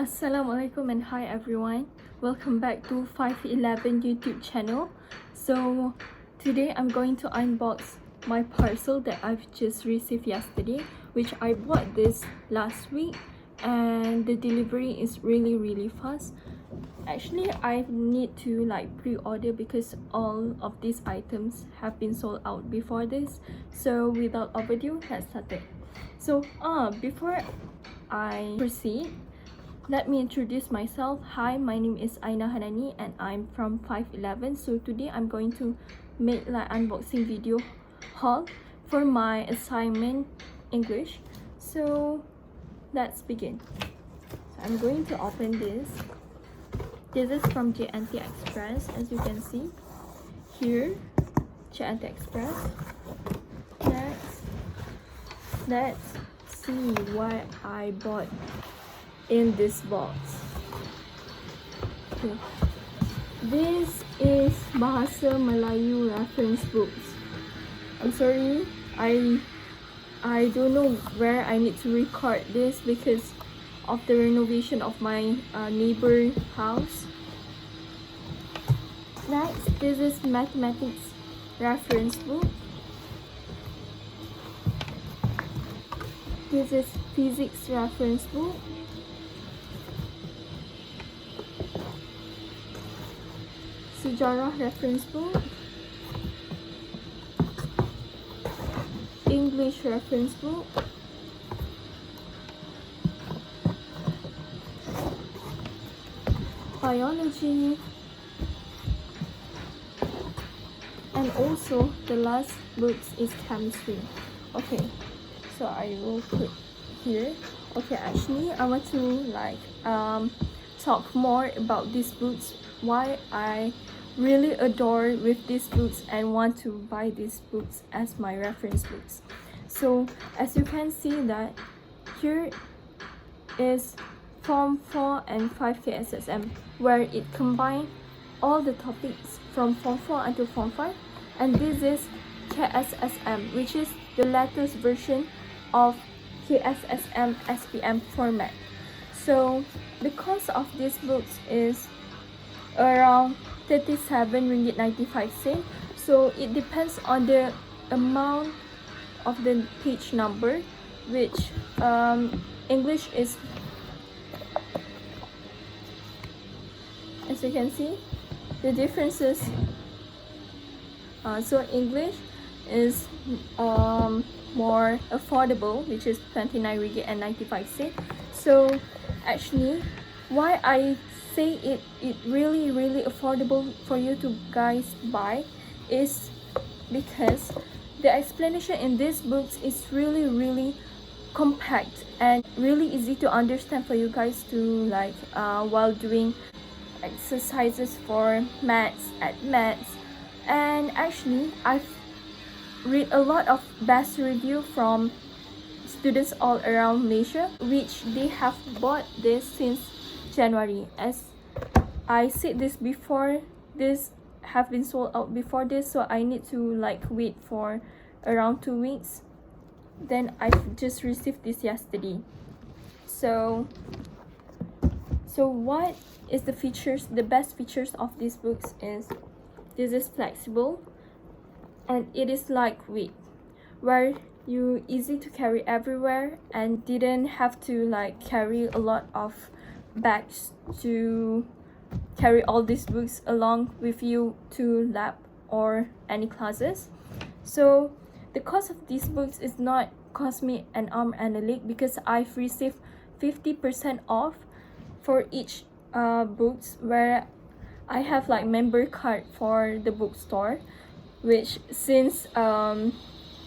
Assalamualaikum and hi everyone. Welcome back to 511 YouTube channel. So today I'm going to unbox my parcel that I've just received yesterday, which I bought this last week, and the delivery is really fast. Actually, I need to pre-order because all of these items have been sold out before this. So without overdue, let's start it. So before I proceed, let me introduce myself. Hi, my name is Ainna Hanani and I'm from 511. So today I'm going to make unboxing video haul for my assignment English. So let's begin. So I'm going to open this. This is from JNT Express, as you can see here. JNT Express. Next, let's see what I bought in this box. Okay. This is Bahasa Melayu reference books. I'm sorry, I don't know where I need to record this because of the renovation of my neighbor house. Next, this is mathematics reference book. This is physics reference book. Sejarah reference book, English reference book, biology, and also the last books is chemistry. Okay, so I will put here. Okay, actually I want to talk more about these books, why I really adore with these books and want to buy these books as my reference books. So as you can see that here is Form 4 and 5 KSSM, where it combines all the topics from Form 4 until Form 5, and this is KSSM, which is the latest version of KSSM SPM format. So the cost of these books is around 37 ringgit 95 cents. So it depends on the amount of the page number, which English is, as you can see the differences. So English is more affordable, which is 29 ringgit and 95 cents. So actually, why I say it really affordable for you to guys buy is because the explanation in these books is really compact and really easy to understand for you guys to while doing exercises for maths. And actually I've read a lot of best review from students all around Malaysia, which they have bought this since January. As I said this before, this have been sold out before this, so I need to wait for around 2 weeks. Then I've just received this yesterday. So what is the features? The best features of these books is this is flexible and it is lightweight, where you easy to carry everywhere and didn't have to carry a lot of bags to carry all these books along with you to lab or any classes. So the cost of these books is not cost me an arm and a leg because I've received 50% off for each books, where I have member card for the bookstore, which since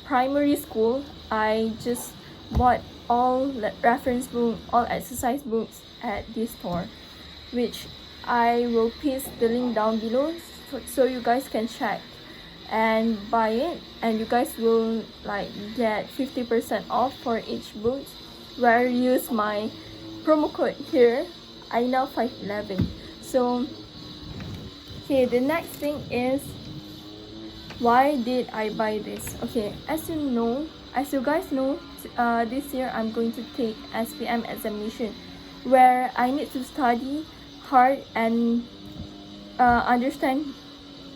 primary school I just bought all reference book, all exercise books at this store, which I will paste the link down below so you guys can check and buy it, and you guys will get 50% off for each book, where you use my promo code here, Ainna511. So okay, the next thing is why did I buy this? Okay, as you guys know, this year I'm going to take SPM examination, where I need to study hard and understand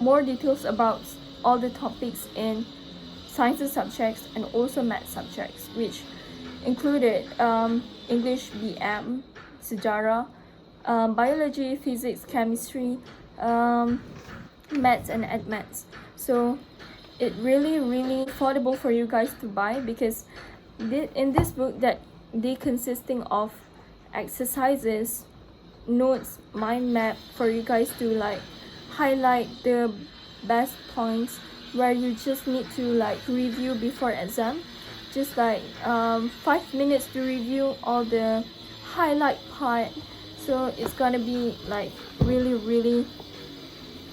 more details about all the topics in sciences subjects and also math subjects, which included English BM, sejarah, biology, physics, chemistry, maths and admaths. So it really affordable for you guys to buy, because in this book that they consisting of exercises, notes, mind map for you guys to like highlight the best points where you just need to like review before exam, just like 5 minutes to review all the highlight part. So it's gonna be like really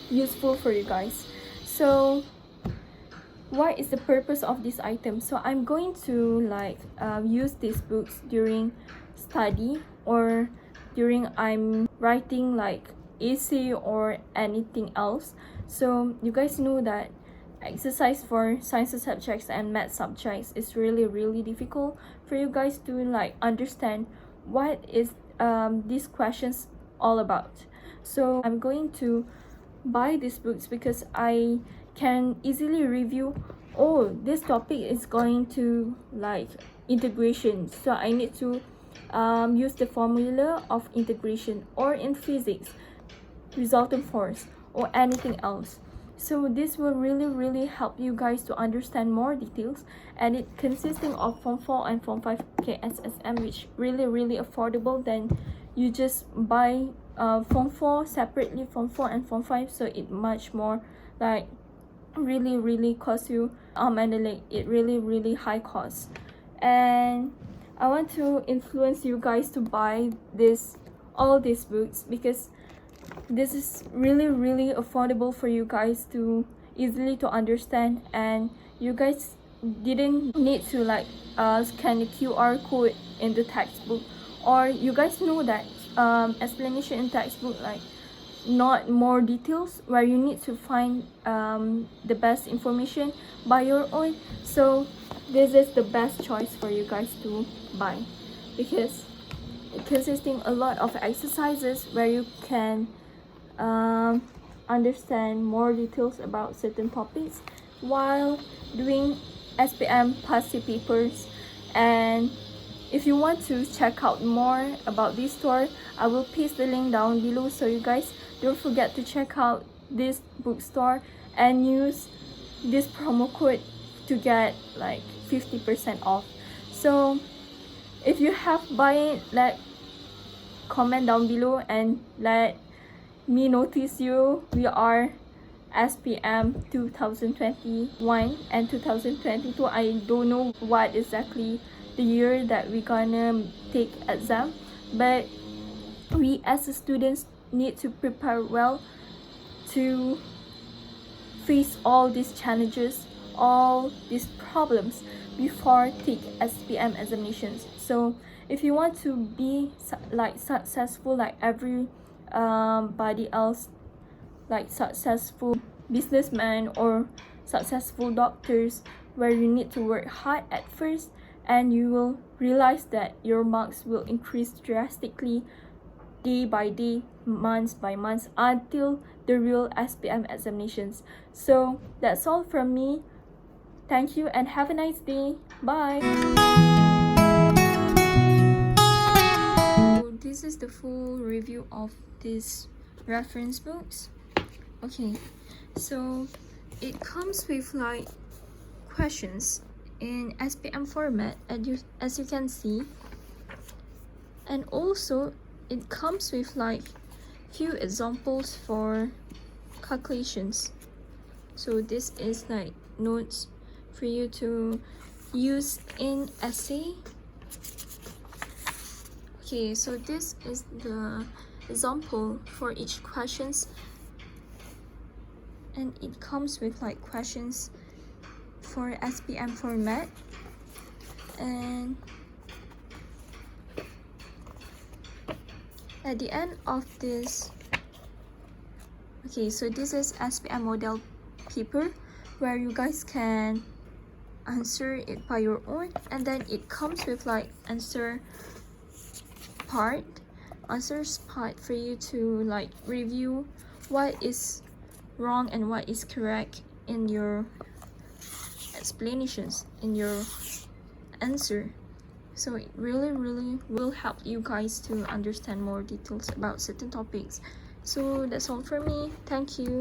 useful for you guys. So what is the purpose of this item? So I'm going to like use these books during study or during I'm writing like essay or anything else. So you guys know that exercise for sciences subjects and math subjects is really difficult for you guys to like understand what is these questions all about. So I'm going to buy these books because I can easily review, oh, this topic is going to like integration, so I need to use the formula of integration, or in physics resultant force or anything else. So this will really help you guys to understand more details, and it consisting of Form 4 and Form 5 KSSM, which really affordable. Then you just buy Form 4 separately, Form 4 and Form 5, so it much more like really cost you and like it really high cost. And I want to influence you guys to buy all these books, because this is really affordable for you guys to easily to understand, and you guys didn't need to like scan the QR code in the textbook, or you guys know that explanation in textbook like not more details where you need to find the best information by your own. So this is the best choice for you guys to buy, because it consisting a lot of exercises where you can understand more details about certain topics while doing SPM passive papers. And if you want to check out more about this store, I will paste the link down below, so you guys don't forget to check out this bookstore and use this promo code to get like 50% off. So if you have buying, let comment down below and let me notice you. We are SPM 2021 and 2022. I don't know what exactly the year that we're gonna take exam, but we as students need to prepare well to face all these challenges, all these problems before take SPM examinations. So if you want to be like successful like everybody else, like successful businessmen or successful doctors, where you need to work hard at first, and you will realize that your marks will increase drastically day by day, months by months, until the real SPM examinations. So that's all from me. Thank you and have a nice day. Bye. So this is the full review of these reference books. Okay, so it comes with like questions in SPM format, as you can see, and also it comes with like few examples for calculations. So this is like notes for you to use in essay. Okay, so this is the example for each questions, and it comes with like questions for SPM format. And at the end of this, okay, so this is SPM model paper where you guys can answer it by your own, and then it comes with like answer part answers part for you to like review what is wrong and what is correct in your explanations, in your answer. So it really will help you guys to understand more details about certain topics. So that's all for me. Thank you.